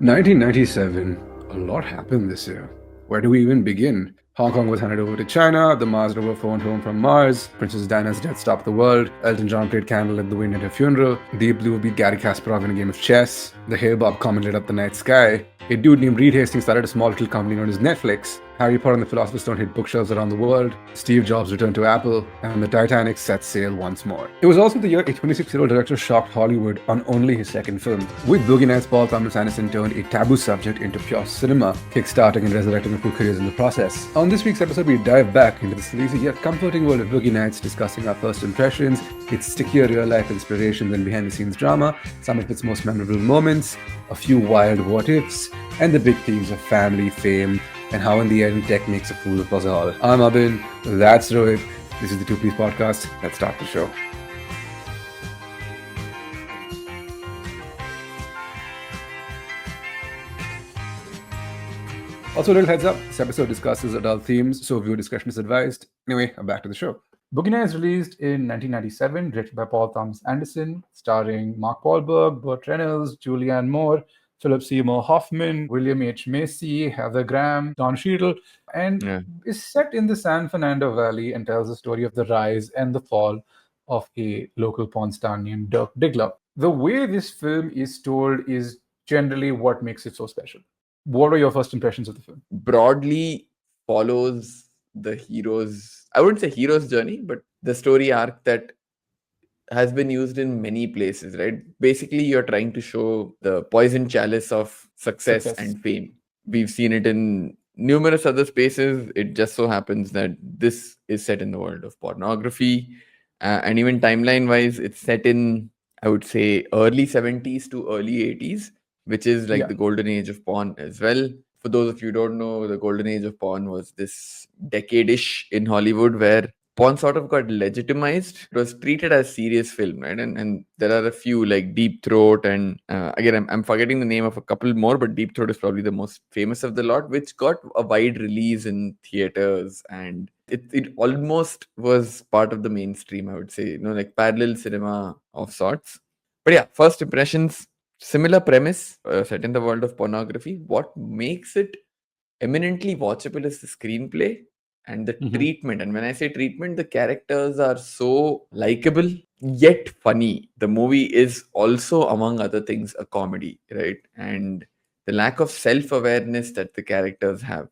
1997. A lot happened this year. Where do we even begin? Hong Kong was handed over to China, the Mars rover phoned home from Mars, Princess Diana's death stopped the world, Elton John played Candle at the Wind at her funeral, Deep Blue beat Gary Kasparov in a game of chess, the Hale Bob comet lit up the night sky, a dude named Reed Hastings started a small little company known as Netflix, Harry Potter and the Philosopher's Stone hit bookshelves around the world, Steve Jobs returned to Apple, and the Titanic set sail once more. It was also the year a 26-year-old director shocked Hollywood on only his second film. With Boogie Nights, Paul Thomas Anderson turned a taboo subject into pure cinema, kickstarting and resurrecting a few careers in the process. On this week's episode, we dive back into the sleazy yet comforting world of Boogie Nights, discussing our first impressions, its stickier real-life inspirations and behind-the-scenes drama, some of its most memorable moments, a few wild what-ifs, and the big themes of family, fame, and how in the end tech makes a fool of us all. I'm Abin, that's Rohit, this is the Two Piece Podcast, let's start the show. Also, a little heads up, this episode discusses adult themes, so viewer discretion is advised. Anyway, back to the show. Boogie Nights released in 1997, directed by Paul Thomas Anderson, starring Mark Wahlberg, Burt Reynolds, Julianne Moore, Philip Seymour Hoffman, William H. Macy, Heather Graham, Don Cheadle, and is set in the San Fernando Valley and tells the story of the rise and the fall of a local porn star named Dirk Diggler. The way this film is told is generally what makes it so special. What are your first impressions of the film? Broadly follows the hero's, I wouldn't say hero's journey, but the story arc that has been used in many places, right? Basically, you're trying to show the poison chalice of success and fame. We've seen it in numerous other spaces. It just so happens that this is set in the world of pornography. And even timeline-wise, it's set in, I would say, early 70s to early 80s, which is like the golden age of porn as well. For those of you who don't know, the golden age of porn was this decade-ish in Hollywood where porn sort of got legitimized. It was treated as serious film, right? And there are a few like Deep Throat and again, I'm forgetting the name of a couple more, but Deep Throat is probably the most famous of the lot, which got a wide release in theaters, and it almost was part of the mainstream, I would say, like parallel cinema of sorts. But yeah, first impressions, similar premise, set in the world of pornography. What makes it eminently watchable is the screenplay and the treatment. And when I say treatment, the characters are so likable yet funny. The movie is also, among other things, a comedy, right? And the lack of self-awareness that the characters have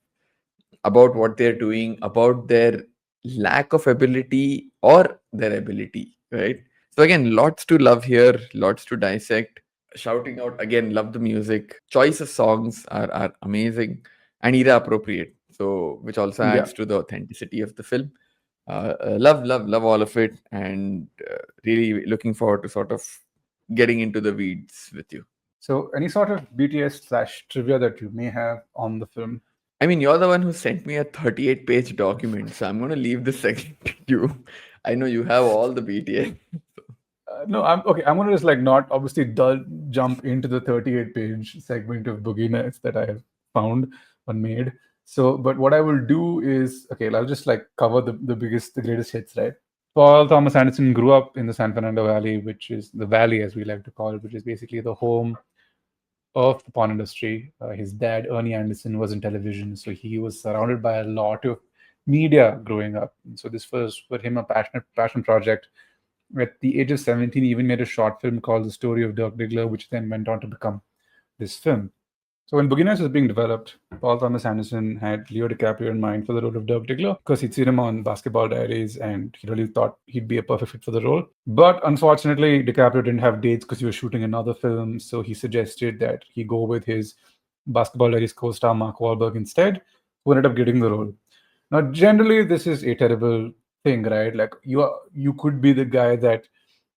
about what they're doing, about their lack of ability or their ability, right? So again, lots to love here, lots to dissect. Shouting out again, love the music. Choice of songs are amazing and era appropriate, so which also adds to the authenticity of the film. Love all of it, and really looking forward to sort of getting into the weeds with you. So, any sort of BTS/trivia that you may have on the film? I mean, you're the one who sent me a 38-page document, so I'm going to leave this section to you. I know you have all the BTS. No, I'm okay. I'm gonna just not obviously jump into the 38-page segment of Boogie Nights that I have found or made. So, but what I will do is, okay, I'll just cover the greatest hits, right? Paul Thomas Anderson grew up in the San Fernando Valley, which is the valley, as we like to call it, which is basically the home of the porn industry. His dad, Ernie Anderson, was in television, so he was surrounded by a lot of media growing up. And so this was for him a passion project. At the age of 17, he even made a short film called The Story of Dirk Diggler, which then went on to become this film. So when Boogie Nights was being developed, Paul Thomas Anderson had Leo DiCaprio in mind for the role of Dirk Diggler because he'd seen him on Basketball Diaries and he really thought he'd be a perfect fit for the role. But unfortunately, DiCaprio didn't have dates because he was shooting another film, so he suggested that he go with his Basketball Diaries co-star Mark Wahlberg instead, who ended up getting the role. Now, generally, this is a terrible thing, right? Like you could be the guy that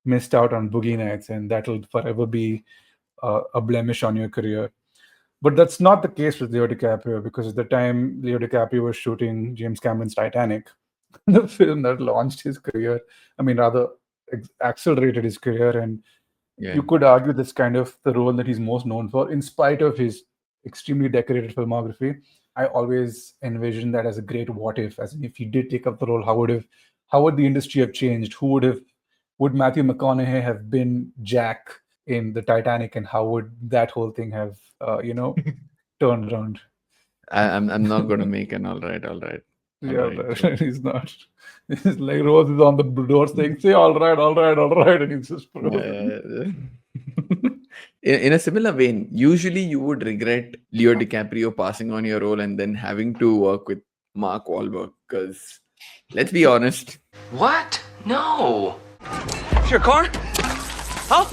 missed out on Boogie Nights, and that'll forever be a blemish on your career. But that's not the case with Leo DiCaprio, because at the time Leo DiCaprio was shooting James Cameron's Titanic, the film that launched his career. I mean, rather accelerated his career, and you could argue that's kind of the role that he's most known for, in spite of his extremely decorated filmography. I always envision that as a great what if, as in if he did take up the role, how would the industry have changed? Would Matthew McConaughey have been Jack in the Titanic, and how would that whole thing have, turned around? I'm not gonna make an all Yeah, right joke. he's not. He's like Rose is on the door saying, "Say all right, all right, all right," and he's just frozen. Uh, in a similar vein, usually you would regret Leo DiCaprio passing on your role and then having to work with Mark Wahlberg. Because let's be honest, What? No. It's your car? Huh?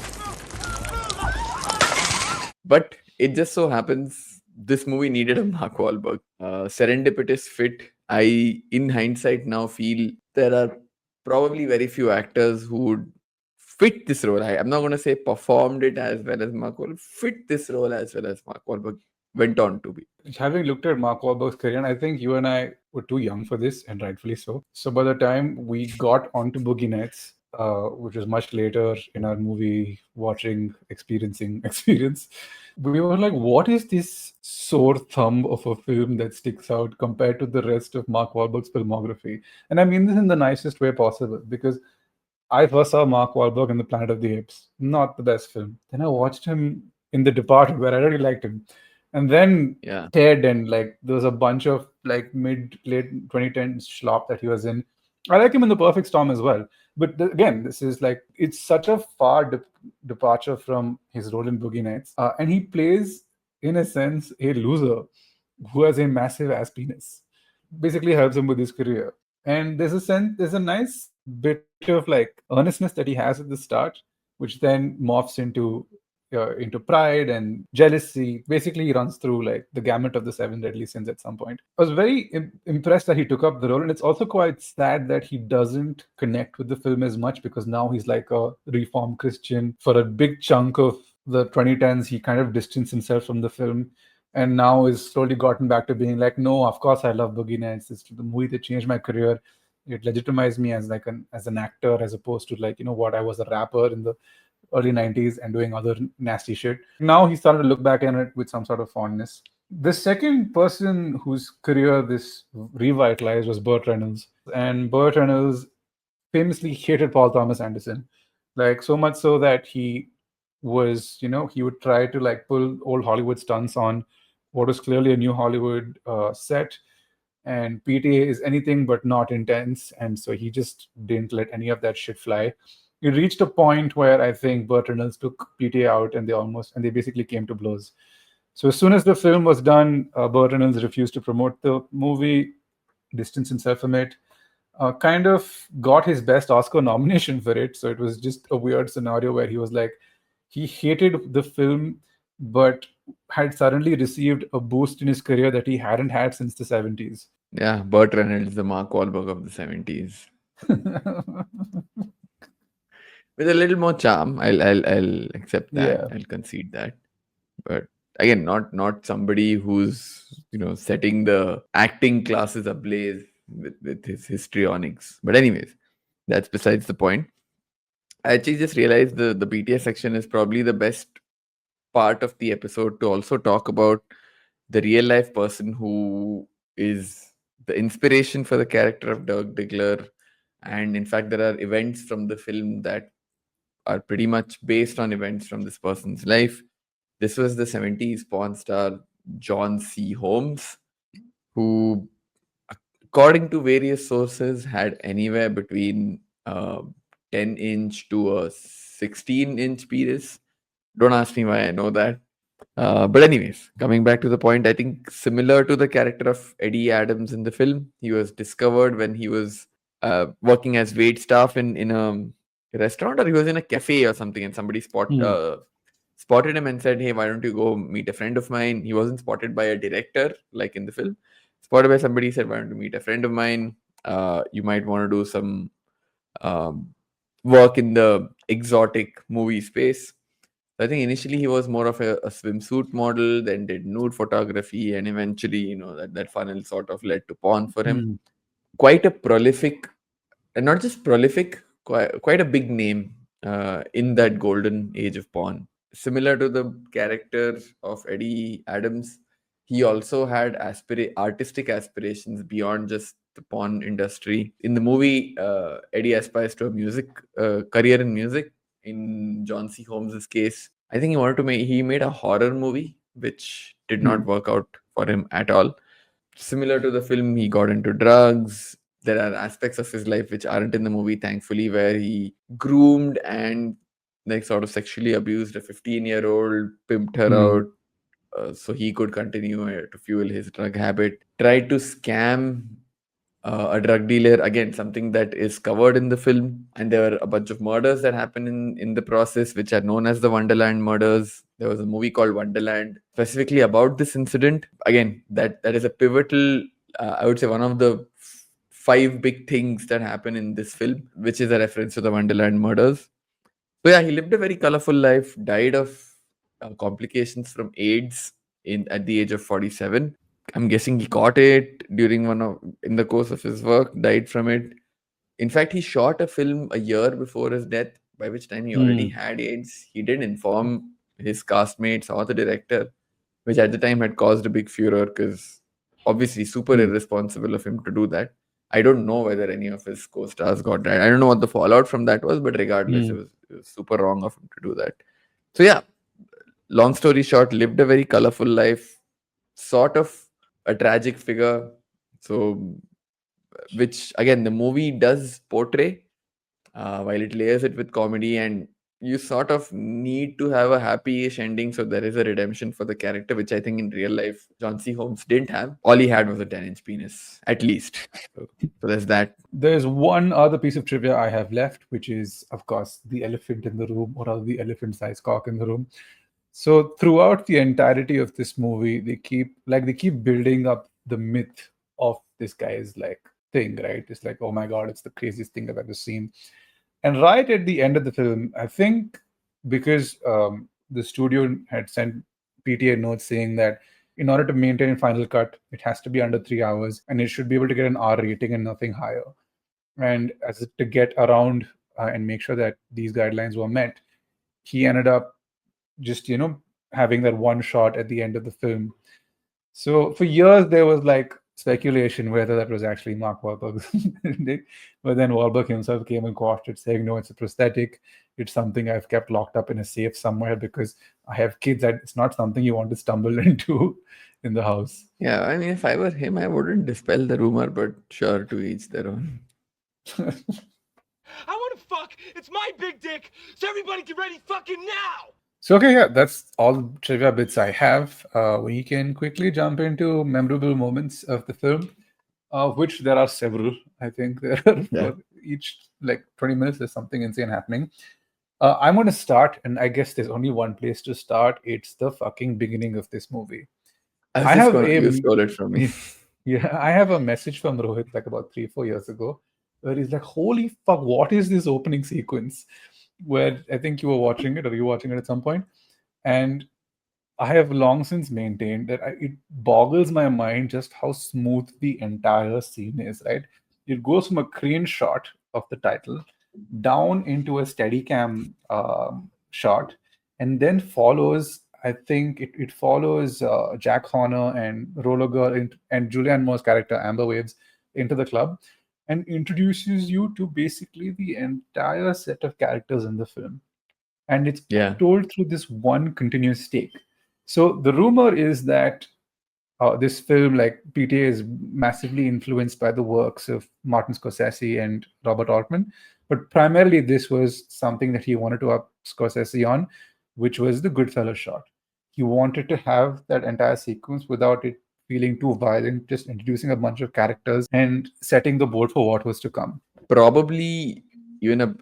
but it just so happens this movie needed a Mark Wahlberg. Serendipitous fit. In hindsight, now feel there are probably very few actors who would fit this role. I'm not going to say performed it as well as Mark Wahlberg, fit this role as well as Mark Wahlberg went on to be. Having looked at Mark Wahlberg's career, and I think you and I were too young for this, and rightfully so. So by the time we got onto Boogie Nights, which was much later in our movie watching experiencing experience, we were like, what is this sore thumb of a film that sticks out compared to the rest of Mark Wahlberg's filmography? And I mean this in the nicest way possible, because I first saw Mark Wahlberg in The Planet of the Apes. Not the best film. Then I watched him in The Departed, where I really liked him. And then Yeah. Ted, and like there was a bunch of like mid late 2010s schlop that he was in. I like him in The Perfect Storm as well. But again, this is like it's such a far departure from his role in Boogie Nights, and he plays in a sense a loser who has a massive ass penis. Basically, helps him with his career. And there's a nice bit of like earnestness that he has at the start, which then morphs into pride and jealousy. Basically, he runs through like the gamut of the seven deadly sins at some point. I was very impressed that he took up the role, and it's also quite sad that he doesn't connect with the film as much, because now he's like a reformed Christian. For a big chunk of the 2010s, he kind of distanced himself from the film, and now is slowly gotten back to being like, no, of course I love Boogie Nights. It's the movie that changed my career. It legitimized me as like an actor, as opposed to like what I was, a rapper in the early 90s and doing other nasty shit. Now he started to look back on it with some sort of fondness. The second person whose career this revitalized was Burt Reynolds. And Burt Reynolds famously hated Paul Thomas Anderson, like so much so that he would try to like pull old Hollywood stunts on what was clearly a new Hollywood set. And PTA is anything but not intense, and so he just didn't let any of that shit fly. It reached a point where I think Burt Reynolds took PTA out, and they basically came to blows. So as soon as the film was done, Burt Reynolds refused to promote the movie, distanced himself from it, kind of got his best Oscar nomination for it. So it was just a weird scenario where he was like, he hated the film, but had suddenly received a boost in his career that he hadn't had since the 70s. Yeah, Burt Reynolds, the Mark Wahlberg of the 70s. With a little more charm. I'll accept that. Yeah. I'll concede that. But again, not somebody who's setting the acting classes ablaze with his histrionics. But anyways, that's besides the point. I actually just realized the PTA section is probably the best part of the episode to also talk about the real life person who is the inspiration for the character of Dirk Diggler. And in fact, there are events from the film that are pretty much based on events from this person's life. This was the 70s porn star John C. Holmes, who, according to various sources, had anywhere between 10-inch to a 16-inch penis. Don't ask me why I know that. But anyways, coming back to the point, I think similar to the character of Eddie Adams in the film, he was discovered when he was working as wait staff in a restaurant, or he was in a cafe or something, and somebody spotted him and said, "Hey, why don't you go meet a friend of mine?" He wasn't spotted by a director like in the film. Spotted by somebody, said, "Why don't you meet a friend of mine? You might want to do some um, work in the exotic movie space." I think initially he was more of a swimsuit model, then did nude photography, and eventually, that funnel sort of led to porn for him. Mm. Quite a prolific, and not just prolific, quite a big name in that golden age of porn. Similar to the character of Eddie Adams, he also had artistic aspirations beyond just the porn industry. In the movie, Eddie aspires to a music career in music. In John C. Holmes's case, I think he made a horror movie, which did not Hmm. work out for him at all. Similar to the film, he got into drugs. There are aspects of his life which aren't in the movie, thankfully, where he groomed and like sort of sexually abused a 15-year-old, pimped her Hmm. out, so he could continue to fuel his drug habit. Tried to scam a drug dealer, again something that is covered in the film, and there were a bunch of murders that happen in the process, which are known as the Wonderland murders. There was a movie called Wonderland specifically about this incident. Again, that is a pivotal, I would say, one of the five big things that happen in this film, which is a reference to the Wonderland murders. So yeah, he lived a very colorful life, died of complications from AIDS in at the age of 47. I'm guessing he caught it during in the course of his work, died from it. In fact, he shot a film a year before his death, by which time he already Hmm. had AIDS. He didn't inform his castmates or the director, which at the time had caused a big furor because obviously super Hmm. irresponsible of him to do that. I don't know whether any of his co-stars got died. I don't know what the fallout from that was, but regardless, Hmm. it was super wrong of him to do that. So yeah, long story short, lived a very colorful life, sort of a tragic figure. So, which again, the movie does portray, while it layers it with comedy, and you sort of need to have a happy-ish ending, so there is a redemption for the character, which I think in real life, John C. Holmes didn't have. All he had was a 10-inch penis, at least. So there's that. There's one other piece of trivia I have left, which is, of course, the elephant in the room, or rather the elephant-sized cock in the room. So throughout the entirety of this movie, they keep building up the myth of this guy's like thing, right? It's like, oh my god, it's the craziest thing I've ever seen. And right at the end of the film, I think because the studio had sent PTA notes saying that in order to maintain a final cut, it has to be under 3 hours and it should be able to get an R rating and nothing higher. And as to get around and make sure that these guidelines were met, he ended up just having that one shot at the end of the film. So for years there was like speculation whether that was actually Mark Wahlberg's dick, but then Wahlberg himself came and quashed it, saying no, it's a prosthetic. It's something I've kept locked up in a safe somewhere because I have kids. That it's not something you want to stumble into in the house. Yeah, I mean, if I were him, I wouldn't dispel the rumor, but sure, to each their own. I want to fuck. It's my big dick. So everybody get ready fucking now. So okay, yeah, that's all the trivia bits I have. We can quickly jump into memorable moments of the film, of which there are several. I think there are Yeah. for each like 20 minutes. There's something insane happening. I'm going to start, and I guess there's only one place to start. It's the fucking beginning of this movie. I was I just have gonna, a you stole it from me. yeah, I have a message from Rohit like about 3 4 years ago, where he's like, "Holy fuck, what is this opening sequence?" Where I think you were watching it, or you were watching it at some point, and I have long since maintained that it boggles my mind just how smooth the entire scene is, right? It goes from a crane shot of the title down into a Steadicam shot, and then follows. I think it follows Jack Horner and Roller Girl and Julianne Moore's character Amber Waves into the club, and introduces you to basically the entire set of characters in the film, and it's Yeah. told through this one continuous take. So the rumor is that this film, like PTA, is massively influenced by the works of Martin Scorsese and Robert Altman, but primarily this was something that he wanted to up Scorsese on, which was the Goodfellas shot. He wanted to have that entire sequence without it feeling too violent, just introducing a bunch of characters and setting the board for what was to come. Probably even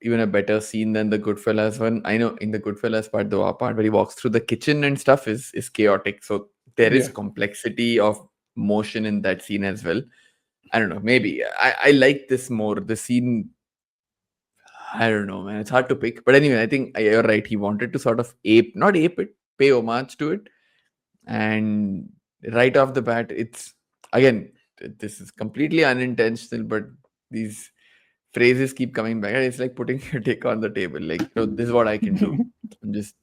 even a better scene than the Goodfellas one. I know in the Goodfellas part, the part where he walks through the kitchen and stuff is chaotic. So there is Yeah. complexity of motion in that scene as well. I don't know. Maybe I like this more. The scene, I don't know, man. It's hard to pick. But anyway, I think you're right. He wanted to sort of not ape it, pay homage to it. And right off the bat, it's again, this is completely unintentional, but these phrases keep coming back. And it's like putting your dick on the table. Like, no, this is what I can do. I'm just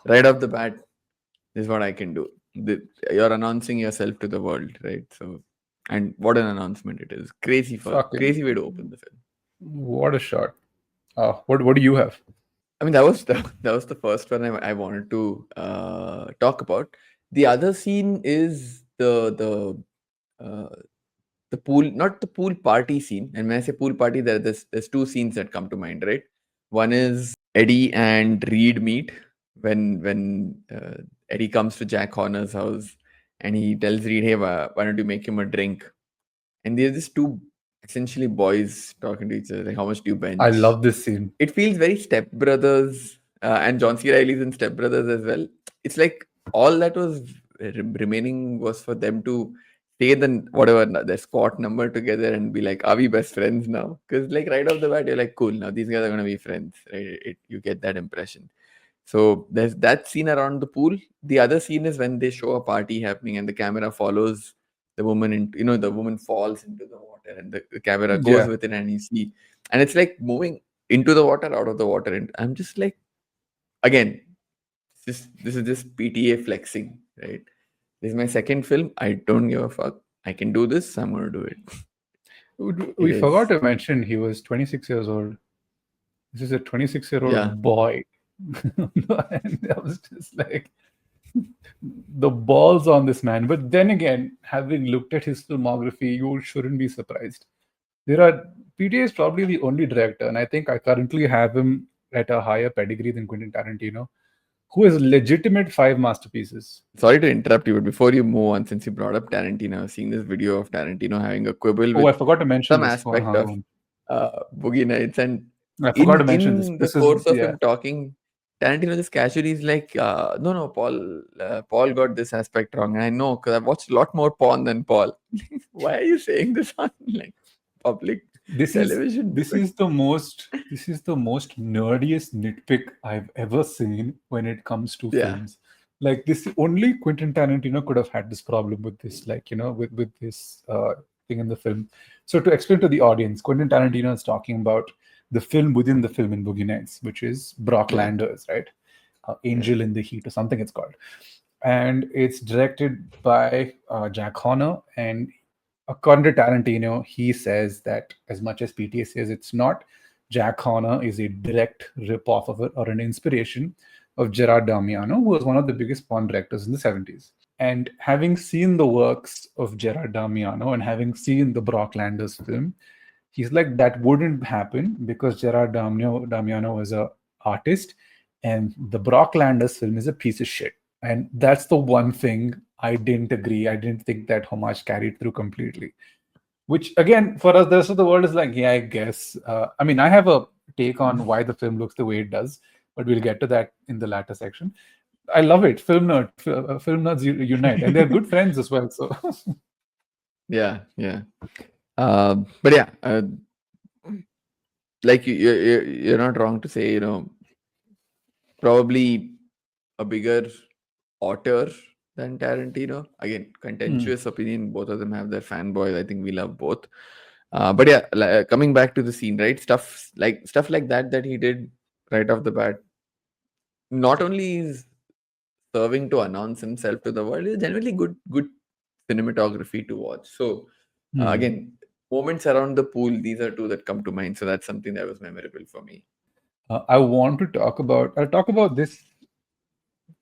right off the bat, this is what I can do. You're announcing yourself to the world, right? So, and what an announcement it is. Fucking Crazy way to open the film. what a shot. What do you have? I mean, that was the first one I wanted to talk about. The other scene is uh, the pool, not the pool party scene. And when I say pool party, there's two scenes that come to mind, right? One is Eddie and Reed meet when Eddie comes to Jack Horner's house and he tells Reed, "Hey, why don't you make him a drink?" And there's just two essentially boys talking to each other, like, "How much do you I bench?" love this scene. It feels very Step Brothers, and John C. Reilly's in Step Brothers as well. It's like all that was remaining was for them to say the whatever their squad number together and be like, "Are we best friends now?" Because like right off the bat, you're like, "Cool, now these guys are gonna be friends." Right? You get that impression. So there's that scene around the pool. The other scene is when they show a party happening and the camera follows the woman, and the woman falls into the water and the camera goes Yeah. with it, and you see, and it's like moving into the water, out of the water, and I'm just like, again, this is just PTA flexing, right? This is my second film. I don't give a fuck. I can do this. I'm gonna do it. It We forgot is, to mention he was 26 years old. This is a 26-year-old yeah. boy. And I was just like, the balls on this man. But then again, having looked at his filmography, you shouldn't be surprised. There are PTA is probably the only director, and I think I currently have him at a higher pedigree than Quentin Tarantino, who has legitimate 5 masterpieces. Sorry to interrupt you, but before you move on, since you brought up Tarantino, I was seeing this video of Tarantino having a quibble Oh, with I forgot to mention some this. Go aspect on, go of on. Boogie Nights, and I forgot in to mention this. in the This is, course of yeah. him talking, Tarantino just casually is like, "No, no, Paul got this aspect wrong." And I know because I've watched a lot more porn than Paul. Why are you saying this on like public This is television, this dude? is the most nerdiest nitpick I've ever seen when it comes to Yeah, films. Like this, only Quentin Tarantino could have had this problem with this, like with this thing in the film. So to explain to the audience, Quentin Tarantino is talking about the film within the film in Boogie Nights, which is Brock yeah, Landers, right? yeah, Angel in the Heat or something it's called, and it's directed by Jack Horner. And according to Tarantino, he says that as much as PTA says it's not, Jack Horner is a direct rip-off of it or an inspiration of Gerard Damiano, who was one of the biggest porn directors in the 70s. And having seen the works of Gerard Damiano and having seen the Brock Landers film, he's like, that wouldn't happen because Gerard Damiano is a artist and the Brock Landers film is a piece of shit. And that's the one thing I didn't agree. I didn't think that homage carried through completely. Which again, for us, the rest of the world is like, yeah, I guess. I mean, I have a take on why the film looks the way it does, but we'll get to that in the latter section. I love it. Film nerds unite, and they're good friends as well. So yeah, yeah. But yeah, like you're not wrong to say, probably a bigger auteur than Tarantino. Again, contentious opinion. Both of them have their fanboys. I think we love both. But yeah, coming back to the scene, right? Stuff like that he did right off the bat. Not only is serving to announce himself to the world, is generally good cinematography to watch. So again, moments around the pool. These are two that come to mind. So that's something that was memorable for me. I want to talk about. I'll talk about this,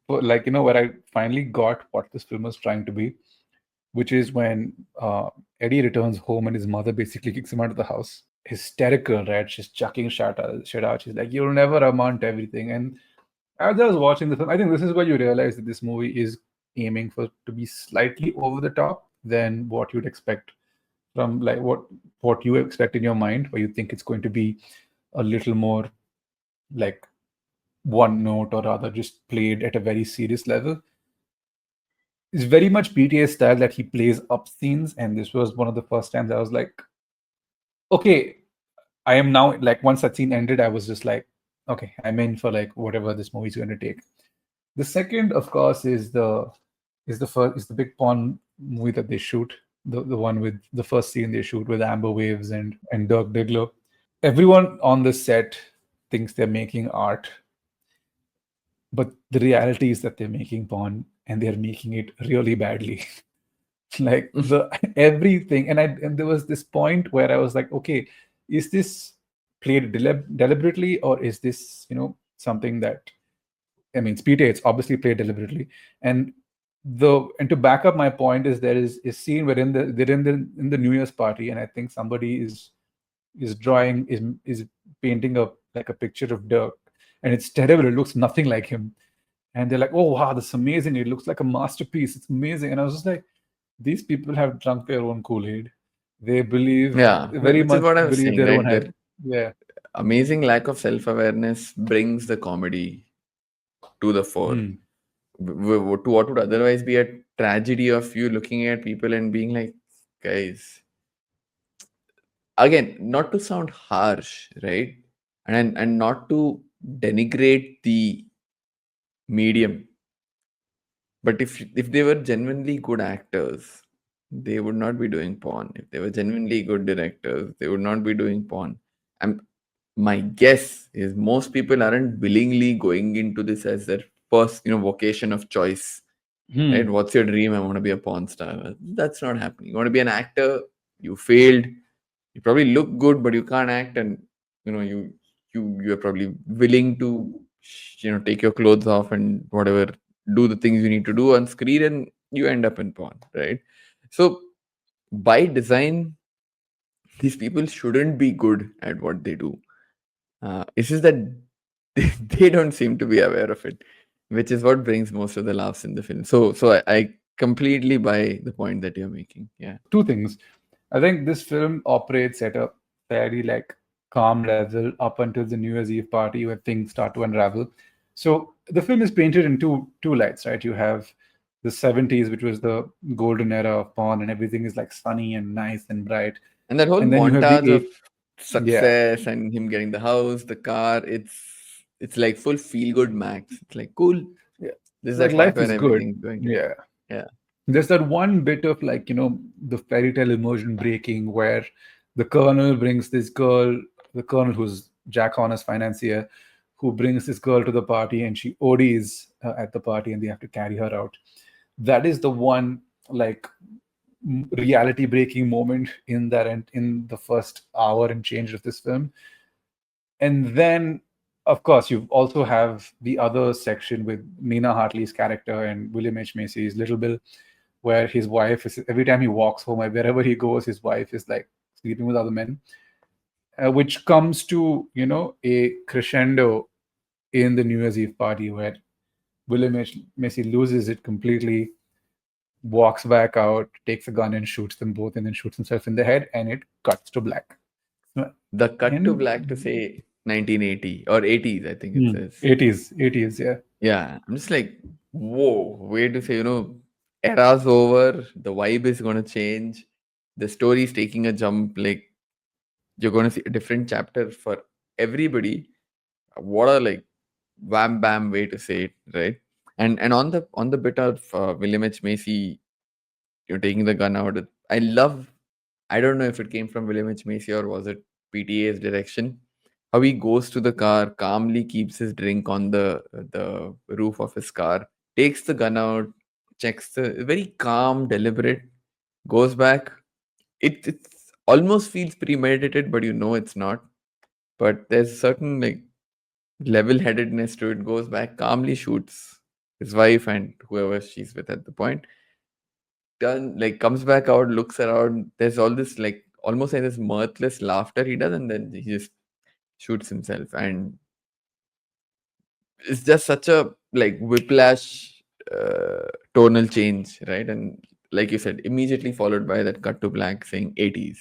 like where I finally got what this film was trying to be, which is when Eddie returns home and his mother basically kicks him out of the house. Hysterical, right? She's chucking shit out. She's like, "You'll never amount to everything." And as I was watching the film, I think this is where you realize that this movie is aiming for to be slightly over the top than what you'd expect from like what you expect in your mind, where you think it's going to be a little more like one note or rather just played at a very serious level. It's very much PTA style that he plays up scenes, and this was one of the first times I was like, okay, I am now like once that scene ended, I was just like, okay, I'm in for like whatever this movie's going to take. The second, of course, is the big pawn movie that they shoot, the one with the first scene they shoot with Amber Waves and Dirk Diggler. Everyone on the set thinks they're making art, but the reality is that they're making porn and they're making it really badly. Like the everything, and there was this point where I was like, okay, is this played deliberately or is this something that, I mean, it's PTA. It's obviously played deliberately, and to back up my point is there is a scene where they're in the New Year's party, and I think somebody is drawing is painting a like a picture of Dirk, and it's terrible. It looks nothing like him, and they're like, "Oh wow, this is amazing! It looks like a masterpiece. It's amazing." And I was just like, "These people have drunk their own Kool-Aid. They believe Yeah, very which is much what I was believe saying, their own right? hype." Their Yeah. amazing lack of self-awareness brings the comedy to the fore. Hmm. To what would otherwise be a tragedy of you looking at people and being like, guys, again, not to sound harsh, right? And not to denigrate the medium, but if they were genuinely good actors, they would not be doing porn. If they were genuinely good directors, they would not be doing porn. And my guess is most people aren't willingly going into this as their first, vocation of choice. Right? Hmm. What's your dream? I want to be a porn star. That's not happening. You want to be an actor. You failed. You probably look good, but you can't act, and you're probably willing to take your clothes off and whatever, do the things you need to do on screen, and you end up in porn, right? So by design, these people shouldn't be good at what they do. It's just that they don't seem to be aware of it, which is what brings most of the laughs in the film. So I completely buy the point that you're making. Yeah. Two things. I think this film operates at a fairly like calm level up until the New Year's Eve party where things start to unravel. So the film is painted in two lights, right? You have the 70s, which was the golden era of porn, and everything is like sunny and nice and bright. And that whole And then you have montage the of eight, yeah, success and him getting the house, the car, it's like full feel good max. It's like cool. yeah, This is like that part life where is good. everything's going right. Yeah. Yeah. There's that one bit of like, the fairy tale immersion breaking where the colonel brings this girl, the colonel who's Jack Horner's financier, who brings this girl to the party and she ODs at the party and they have to carry her out. That is the one like reality breaking moment in that and in the first hour and change of this film. And then of course you also have the other section with Nina Hartley's character and William H. Macy's Little Bill, where his wife is every time he walks home, wherever he goes, his wife is like sleeping with other men, which comes to a crescendo in the New Year's Eve party where William H. Macy loses it completely, walks back out, takes a gun and shoots them both, and then shoots himself in the head, and it cuts to black. The cut to black to And say 1980 or 80s, I think it says. 80s, yeah. Yeah. I'm just like, whoa, way to say, era's over, the vibe is gonna change, the story is taking a jump, like you're gonna see a different chapter for everybody. What a like wham bam way to say it, right? And on the bit of William H. Macy, you're taking the gun out. I don't know if it came from William H. Macy or was it PTA's direction. How he goes to the car, calmly keeps his drink on the roof of his car, takes the gun out, checks the very calm, deliberate, goes back. It almost feels premeditated, but it's not. But there's certain like level-headedness to it. Goes back, calmly shoots his wife and whoever she's with at the point, done, like comes back out, looks around. There's all this like almost like this mirthless laughter he does, and then he just shoots himself. And it's just such a like whiplash tonal change, right? And like you said, immediately followed by that cut to black saying 80s.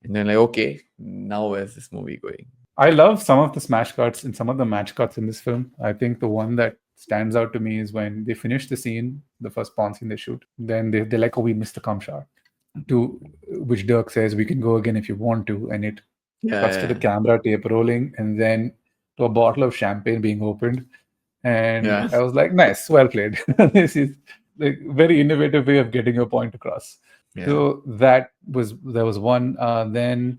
And then like, okay, now where's this movie going? I love some of the smash cuts and some of the match cuts in this film. I think the one that stands out to me is when they finish the scene, the first pawn scene they shoot. Then they're like, "Oh, we missed the cum shot." To which Dirk says, "We can go again if you want to," and it cuts to the Yeah, camera tape rolling, and then to a bottle of champagne being opened. And yeah, I was like, "Nice, well played." This is like very innovative way of getting your point across. yeah, So there was one. Then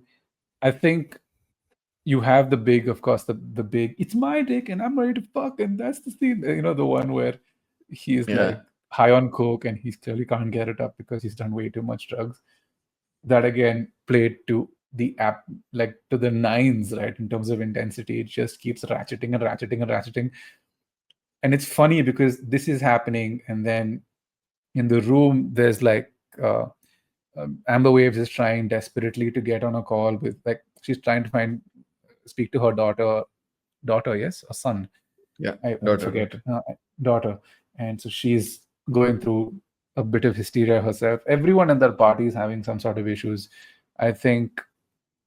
I think you have the big, of course, the big, "It's my dick and I'm ready to fuck," and that's the scene, the one where he's yeah, like high on coke and he clearly can't get it up because he's done way too much drugs. That again played to the app like to the nines, right? In terms of intensity, it just keeps ratcheting and ratcheting and ratcheting. And it's funny because this is happening, and then in the room there's like Amber Waves is trying desperately to get on a call with, like, she's trying to speak to her daughter, yes, or son. Yeah, I forget. Daughter. And so she's going through a bit of hysteria herself. Everyone in that party is having some sort of issues. I think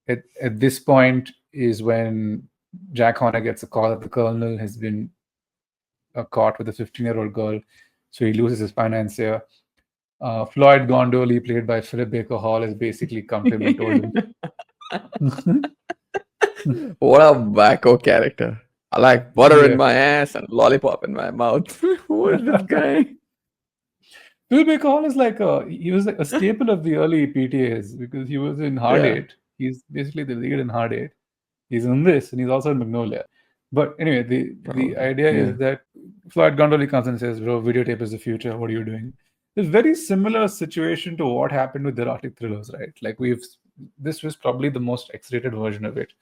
at this point is when Jack Horner gets a call that the colonel has been caught with a 15-year-old girl. So he loses his financier. Floyd Gondoli, played by Philip Baker Hall, has basically come to him and told him. What a wacko character. I like butter in Yeah. my ass and lollipop in my mouth. Who is this guy? Phil Baker Hall is he was like a staple of the early PTAs because he was in Hard Yeah. Eight. He's basically the lead in Hard Eight. He's in this, and he's also in Magnolia. But anyway, the Probably. idea Yeah. is that Floyd Gondoli comes and says, "Bro, videotape is the future. What are you doing?" It's a very similar situation to what happened with erotic thrillers, right? Like this was probably the most X-rated version of it.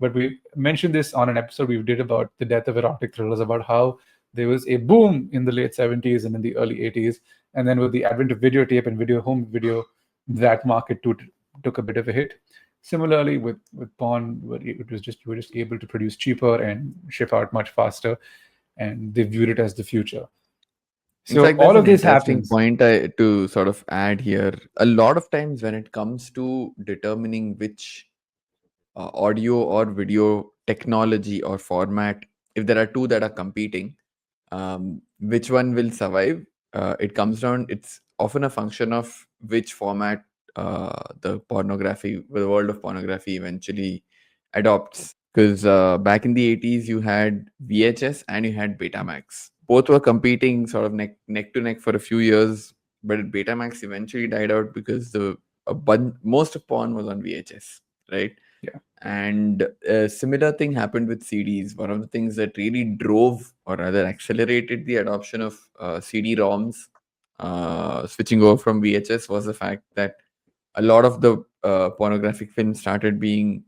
But we mentioned this on an episode we did about the death of erotic thrillers, about how there was a boom in the late 70s and in the early 80s. And then with the advent of videotape and home video, that market took a bit of a hit. Similarly, with porn, where you were just able to produce cheaper and ship out much faster, and they viewed it as the future. In So fact, all that's of an this interesting happens. point to sort of add here. A lot of times when it comes to determining which audio or video technology or format, if there are two that are competing, which one will survive? It comes down, it's often a function of which format the world of pornography eventually adopts. Because back in the 80s, you had VHS and you had Betamax. Both were competing sort of neck to neck for a few years, but Betamax eventually died out because most of porn was on VHS, right? Yeah. And a similar thing happened with CDs. One of the things that really drove or rather accelerated the adoption of CD-ROMs, switching over from VHS, was the fact that a lot of the pornographic films started being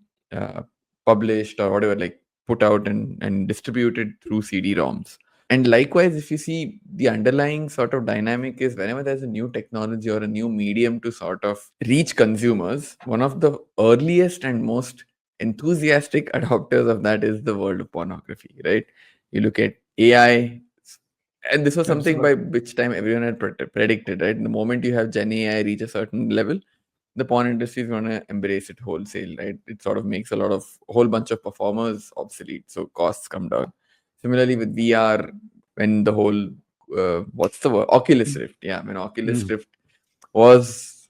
published or whatever, like put out and distributed through CD-ROMs. And likewise, if you see, the underlying sort of dynamic is whenever there's a new technology or a new medium to sort of reach consumers, one of the earliest and most enthusiastic adopters of that is the world of pornography, right? You look at AI, and this was something by Absolutely. which time everyone had predicted, right? The moment you have Gen AI reach a certain level, the porn industry is going to embrace it wholesale, right? It sort of makes a whole bunch of performers obsolete, so costs come down. Similarly with VR, when the whole what's the word, Oculus Rift, when Oculus Rift was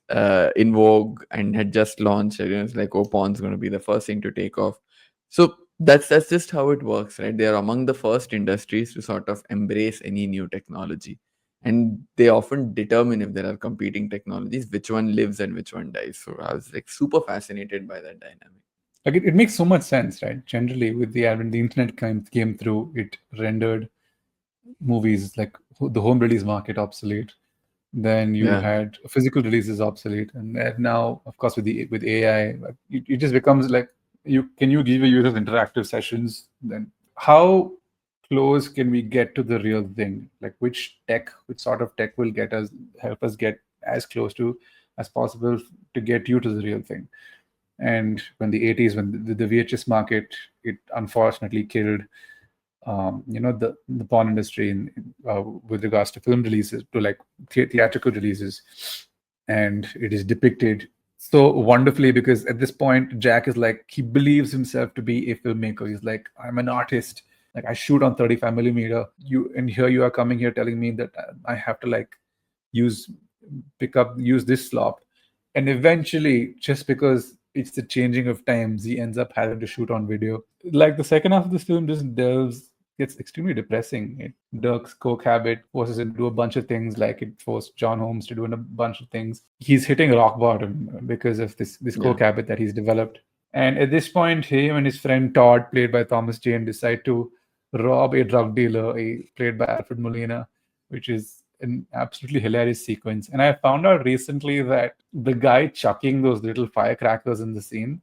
in vogue and had just launched, it's like, oh, porn's going to be the first thing to take off. So that's just how it works, right? They are among the first industries to sort of embrace any new technology, and they often determine, if there are competing technologies, which one lives and which one dies. So I was like super fascinated by that dynamic. Like it makes so much sense, right? Generally, with the advent the internet came through, it rendered movies like the home release market obsolete. Then you had physical releases obsolete, and now, of course, with AI, like, it just becomes like, you give a use of interactive sessions. Then how close can we get to the real thing? Like which sort of tech will help us get as close to as possible to get you to the real thing? And when the 80s, when the VHS market, it unfortunately killed the porn industry with regards to film releases, to like theatrical releases. And it is depicted so wonderfully because at this point Jack is like, he believes himself to be a filmmaker. He's like, I'm an artist, like I shoot on 35 millimeter, and here you are coming here telling me that I have to like use this slop. And eventually, just because it's the changing of times, he ends up having to shoot on video. Like the second half of this film just gets extremely depressing. Dirk's coke habit forces him to do a bunch of things, like it forced John Holmes to do a bunch of things. He's hitting rock bottom because of this coke habit that he's developed. And at this point, him and his friend Todd, played by Thomas Jane, decide to rob a drug dealer, played by Alfred Molina, which is an absolutely hilarious sequence. And I found out recently that the guy chucking those little firecrackers in the scene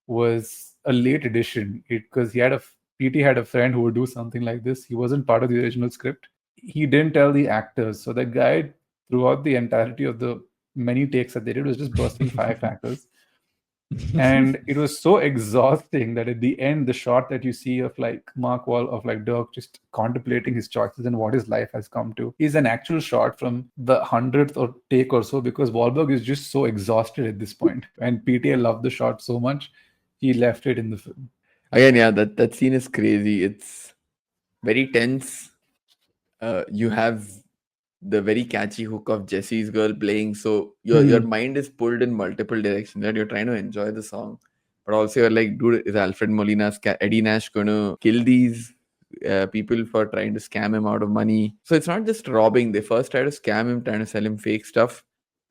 was a late addition because PT had a friend who would do something like this. He wasn't part of the original script. He didn't tell the actors. So the guy, throughout the entirety of the many takes that they did, was just bursting firecrackers. And it was so exhausting that at the end, the shot that you see of like Mark Wall of like Dirk just contemplating his choices and what his life has come to is an actual shot from the 100th or take or so, because Wahlberg is just so exhausted at this point. And PTA loved the shot so much, he left it in the film. Again, yeah, that scene is crazy. It's very tense. You have the very catchy hook of Jessie's girl playing, so your mind is pulled in multiple directions. That you're trying to enjoy the song, but also you're like, dude, is Alfred Molina's Eddie Nash going to kill these people for trying to scam him out of money? So it's not just robbing. They first try to scam him, trying to sell him fake stuff,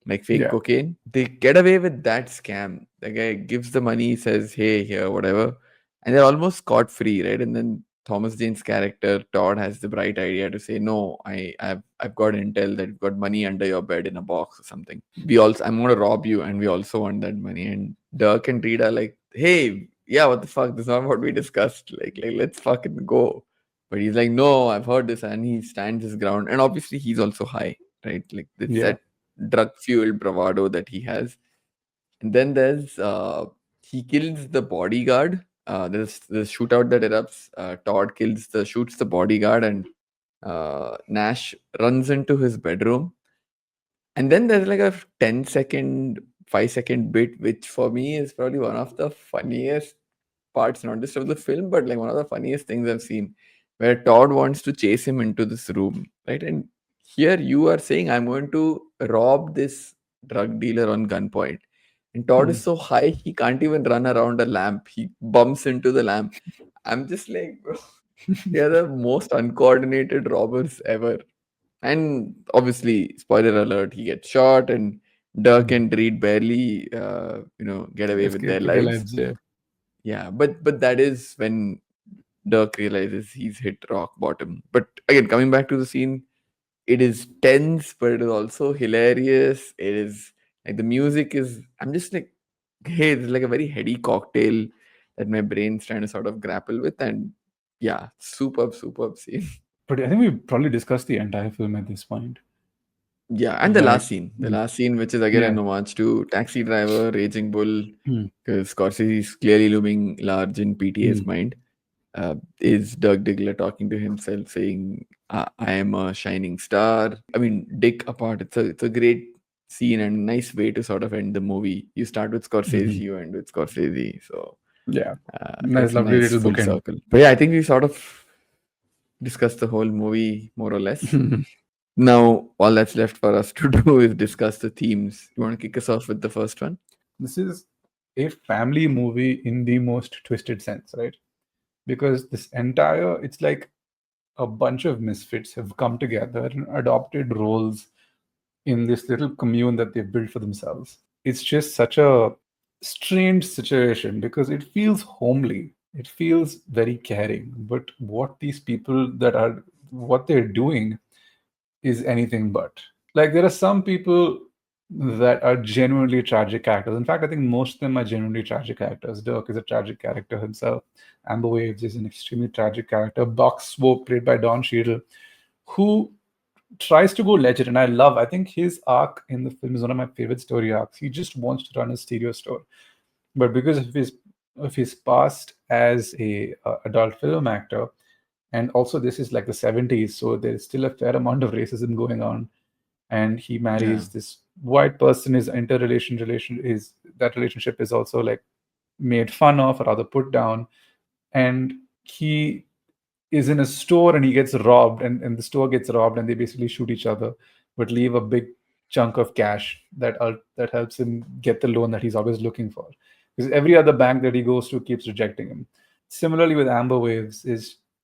like fake cocaine. They get away with that scam. The guy gives the money, says, "Hey, here, whatever," and they're almost scot free, right? And then Thomas Jane's character Todd has the bright idea to say, "No, I've got intel that you've got money under your bed in a box or something. I'm going to rob you, and we also want that money." And Dirk and Reed are like, "Hey, yeah, what the fuck? This is not what we discussed. Like let's fucking go." But he's like, "No, I've heard this," and he stands his ground. And obviously, he's also high, right? Like it's that drug fueled bravado that he has. And then there's he kills the bodyguard. There's the shootout that erupts. Todd shoots the bodyguard, and Nash runs into his bedroom. And then there's like a 10-second, 5-second bit, which for me is probably one of the funniest parts, not just of the film, but like one of the funniest things I've seen, where Todd wants to chase him into this room, right? And here you are saying, I'm going to rob this drug dealer on gunpoint. And Todd is so high, he can't even run around a lamp. He bumps into the lamp. I'm just like, bro, they are the most uncoordinated robbers ever. And obviously, spoiler alert, he gets shot, and Dirk and Reed barely, get away with their lives. Yeah, but that is when Dirk realizes he's hit rock bottom. But again, coming back to the scene, it is tense, but it is also hilarious. It is like the music is. I'm just like, hey, it's like a very heady cocktail that my brain's trying to sort of grapple with, and yeah, superb scene. But I think we probably discussed the entire film at this point. Yeah, and the last scene, which is again an homage to Taxi Driver, Raging Bull, because Scorsese is clearly looming large in PTA's mind. Is Dirk Diggler talking to himself, saying, "I am a shining star." I mean, Dick apart, it's a great scene and nice way to sort of end the movie. You start with Scorsese, you end with Scorsese. So nice, lovely little full bookend. circle. But yeah, I think we sort of discussed the whole movie more or less. Now, all that's left for us to do is discuss the themes. You want to kick us off with the first one? This is a family movie in the most twisted sense, right? Because it's like a bunch of misfits have come together and adopted roles in this little commune that they've built for themselves. It's just such a strange situation because it feels homely. It feels very caring. But what they're doing is anything but. Like, there are some people that are genuinely tragic characters. In fact, I think most of them are genuinely tragic characters. Dirk is a tragic character himself. Amber Waves is an extremely tragic character. Buck Swope, played by Don Cheadle, who tries to go legend. And I think his arc in the film is one of my favorite story arcs. He just wants to run a stereo store. But because of his past as a adult film actor, and also this is like the 70s, so there's still a fair amount of racism going on, and he marries this white person. His that relationship is also like made fun of or rather put down, and he is in a store and he gets robbed, and the store gets robbed, and they basically shoot each other but leave a big chunk of cash that helps him get the loan that he's always looking for, because every other bank that he goes to keeps rejecting him. Similarly with Amber Waves,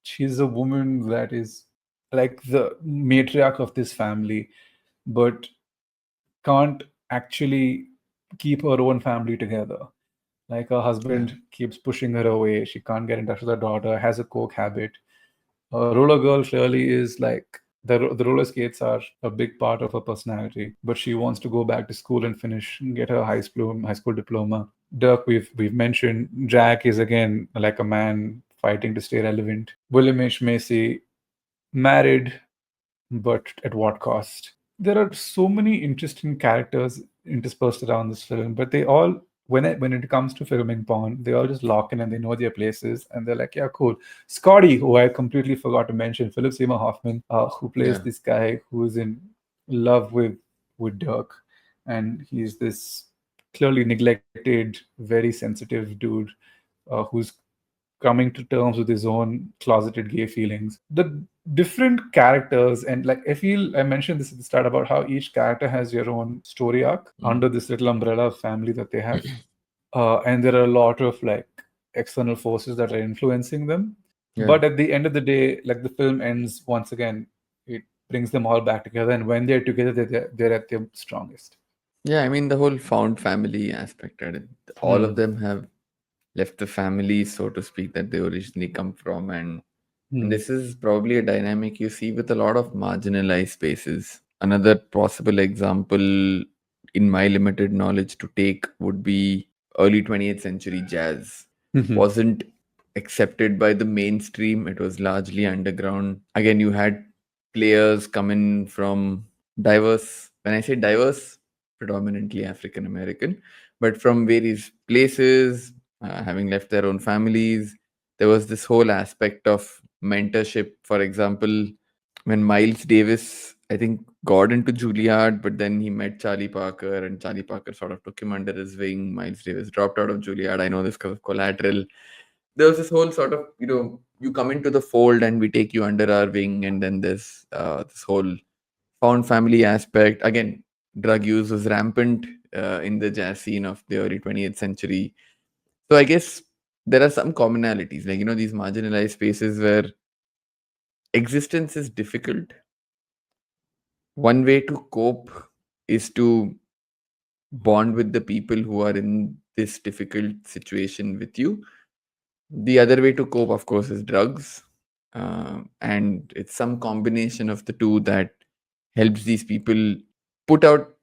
she's a woman that is like the matriarch of this family, but can't actually keep her own family together. Like, her husband keeps pushing her away. She can't get in touch with her daughter, has a coke habit. Roller Girl clearly is like the roller skates are a big part of her personality, but she wants to go back to school and finish and get her high school diploma. Dirk, we've mentioned. Jack is again like a man fighting to stay relevant. William H. Macy, married, but at what cost? There are so many interesting characters interspersed around this film, but they all, when it comes to filming porn, they all just lock in and they know their places and they're like, yeah, cool. Scotty, who I completely forgot to mention, Philip Seymour Hoffman, who plays Yeah. this guy who is in love with Dirk, and he's this clearly neglected, very sensitive dude who's coming to terms with his own closeted gay feelings. The different characters, and like I mentioned this at the start about how each character has your own story arc under this little umbrella of family that they have. And there are a lot of like external forces that are influencing them. Yeah. But at the end of the day, like the film ends once again, it brings them all back together. And when they're together, they're at their strongest. Yeah, I mean the whole found family aspect, right? All of them have left the family, so to speak, that they originally come from, and this is probably a dynamic you see with a lot of marginalized spaces. Another possible example, in my limited knowledge, to take would be early 20th century jazz. Wasn't accepted by the mainstream. It was largely underground. Again, you had players coming from diverse, when I say diverse, predominantly African American, but from various places, having left their own families. There was this whole aspect of mentorship. For example, when Miles Davis, I think, got into Juilliard, but then he met Charlie Parker, and Charlie Parker sort of took him under his wing. Miles Davis dropped out of Juilliard. I know this because of Collateral. There was this whole sort of, you come into the fold and we take you under our wing, and then there's this whole found family aspect. Again, drug use was rampant in the jazz scene of the early 20th century. So I guess there are some commonalities, like, these marginalized spaces where existence is difficult. One way to cope is to bond with the people who are in this difficult situation with you. The other way to cope, of course, is drugs. And it's some combination of the two that helps these people put out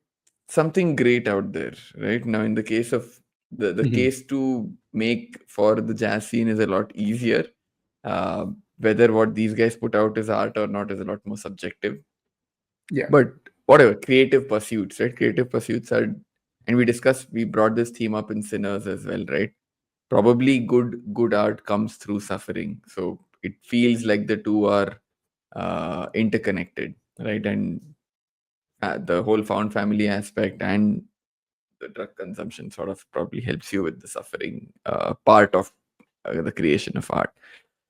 something great out there, right? Now, in the case of the case to make for the jazz scene is a lot easier. Whether what these guys put out is art or not is a lot more subjective. Yeah. But whatever, creative pursuits, right? Creative pursuits are, and we brought this theme up in Sinners as well, right? Probably good art comes through suffering. So it feels like the two are interconnected, right? And the whole found family aspect and the drug consumption sort of probably helps you with the suffering part of the creation of art.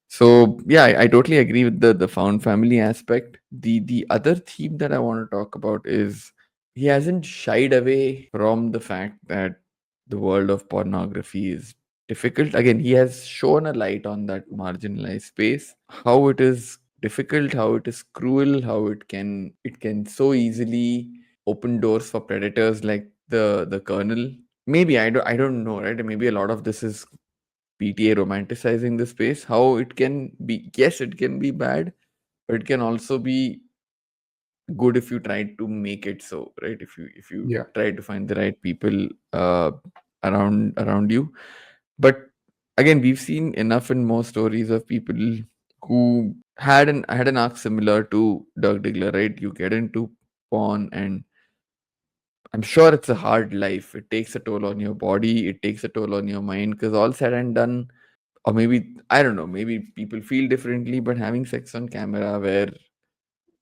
So yeah, I totally agree with the found family aspect. The other theme that I want to talk about is he hasn't shied away from the fact that the world of pornography is difficult. Again, he has shown a light on that marginalized space, how it is difficult, how it is cruel, how it can so easily open doors for predators like the Colonel. Maybe I don't know, right? Maybe a lot of this is PTA romanticizing the space. How it can be, yes, it can be bad, but it can also be good if you try to make it so, right? If you Yeah. try to find the right people around you. But again, we've seen enough and more stories of people who had an arc similar to Dirk Diggler, right? You get into porn, and I'm sure it's a hard life. It takes a toll on your body, it takes a toll on your mind, because all said and done, or maybe, I don't know, maybe people feel differently, but having sex on camera where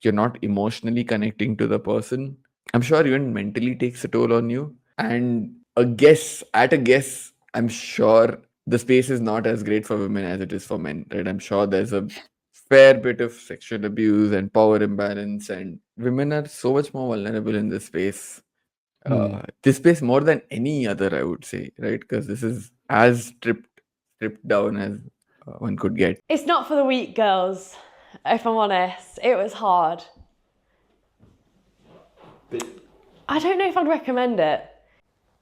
you're not emotionally connecting to the person, I'm sure even mentally takes a toll on you. And at a guess, I'm sure the space is not as great for women as it is for men, right? I'm sure there's a fair bit of sexual abuse and power imbalance, and women are so much more vulnerable in this space. This space more than any other, I would say, right? Because this is as stripped down as one could get. It's not for the weak, girls. If I'm honest, it was hard. I don't know if I'd recommend it.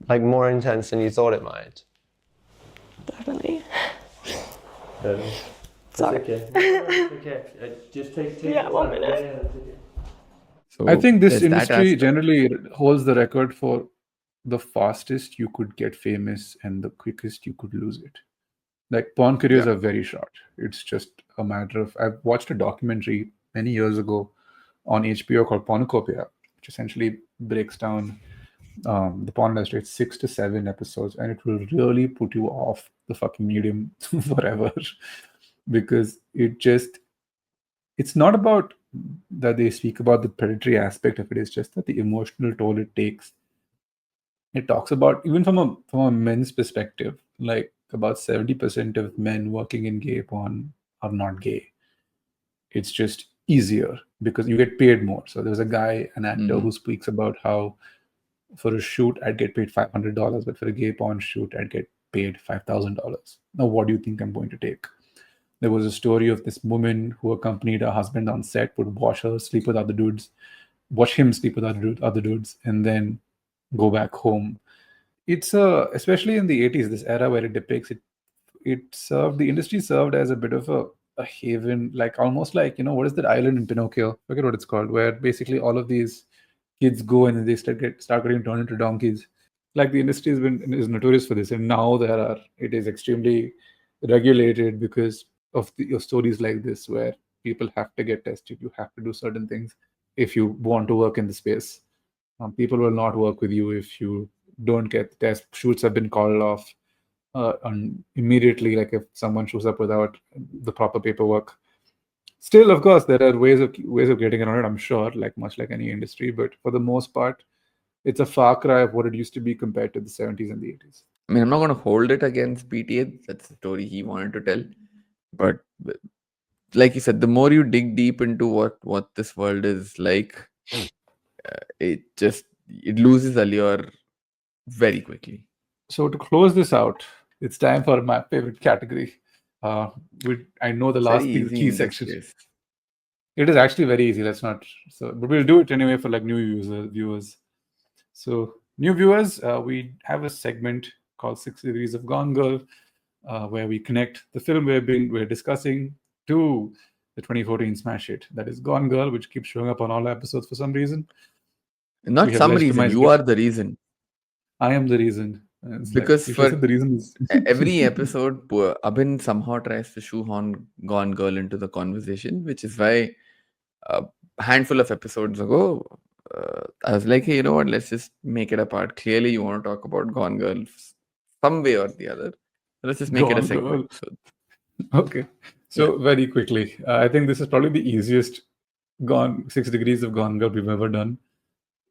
Like more intense than you thought it might. Definitely. Really? Sorry. Okay. It's okay. Just take Yeah, 1 minute. Yeah, that's okay. So I think this there's that industry aspect. generally holds the record for the fastest you could get famous and the quickest you could lose it. Like porn careers Yeah. are very short. It's just a matter of. I've watched a documentary many years ago on HBO called Pornocopia, which essentially breaks down the porn industry. It's 6 to 7 episodes, and it will really put you off the fucking medium forever, because it's not about that they speak about the predatory aspect of it. It's just that the emotional toll it takes. It talks about, even from a men's perspective, like about 70% of men working in gay porn are not gay. It's just easier because you get paid more. So there's a guy, an actor, who speaks about how for a shoot I'd get paid $500, but for a gay porn shoot I'd get paid $5,000. Now, what do you think I'm going to take? There was a story of this woman who accompanied her husband on set, would watch him sleep with other dudes, and then go back home. It's especially in the 80s, this era where it depicts it. The industry served as a bit of a haven, like almost like, what is that island in Pinocchio? Forget what it's called, where basically all of these kids go and they start getting turned into donkeys. Like the industry is notorious for this, and now it is extremely regulated because of your stories like this, where people have to get tested. You have to do certain things if you want to work in the space. People will not work with you if you don't get the test. Shoots have been called off immediately, like if someone shows up without the proper paperwork. Still, of course, there are ways of getting around it, I'm sure, like much like any industry, but for the most part, it's a far cry of what it used to be compared to the 70s and the 80s. I mean, I'm not going to hold it against PTA. That's the story he wanted to tell. But like you said, the more you dig deep into what this world is like, it loses allure very quickly. So to close this out, it's time for my favorite category. I know the It's last very thing, easy key in this section. case. It is actually very easy. Let's not. So, but we'll do it anyway for like new viewers. So, new viewers, we have a segment called 6 Degrees of Gone Girl, where we connect the film we're discussing to the 2014 smash hit that is Gone Girl, which keeps showing up on all episodes for some reason. Not We have some reason. legitimized You it. are the reason. I am the reason. And it's Because like, you should for say the reason is every episode, Abhin somehow tries to shoehorn Gone Girl into the conversation, which is why a handful of episodes ago, I was like, hey, you know what? Let's just make it a part. Clearly, you want to talk about Gone Girl some way or the other. Let's just make it a Gone segment. Girl. Okay. So very quickly, I think this is probably the easiest 6 Degrees of Gone Girl we've ever done,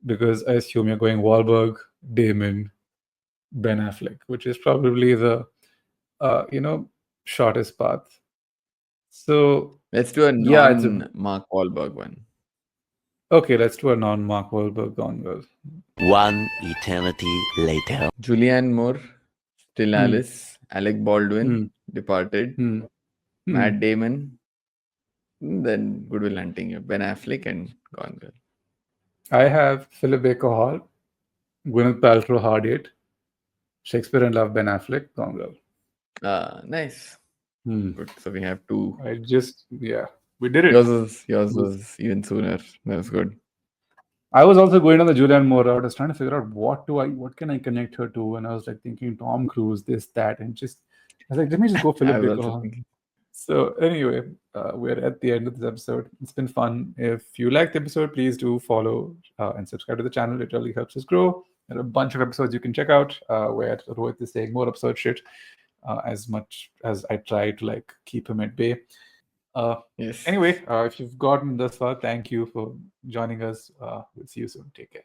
because I assume you're going Wahlberg, Damon, Ben Affleck, which is probably the shortest path. So Let's do a non-Mark Wahlberg one. Okay, let's do a non-Mark Wahlberg Gone Girl. One eternity later. Julianne Moore, Still Alice, Alec Baldwin, Departed, Matt Damon, then Good Will Hunting, Ben Affleck, and Gone Girl. I have Philip Baker Hall, Gwyneth Paltrow, Hard Eight, Shakespeare in Love, Ben Affleck, Gone Girl. Nice. Good. So we have two. We did it. Yours was even sooner. That was good. I was also going on the Julianne Moore route. I was trying to figure out what can I connect her to, and I was like thinking Tom Cruise, this, that, and I was like, let me just go Philip Baker Hall. So anyway, we're at the end of this episode. It's been fun. If you liked the episode, please do follow and subscribe to the channel. It really helps us grow. There are a bunch of episodes you can check out where Rohit is saying more absurd shit, as much as I try to like keep him at bay. Yes. Anyway, if you've gotten this far, thank you for joining us. We'll see you soon. Take care.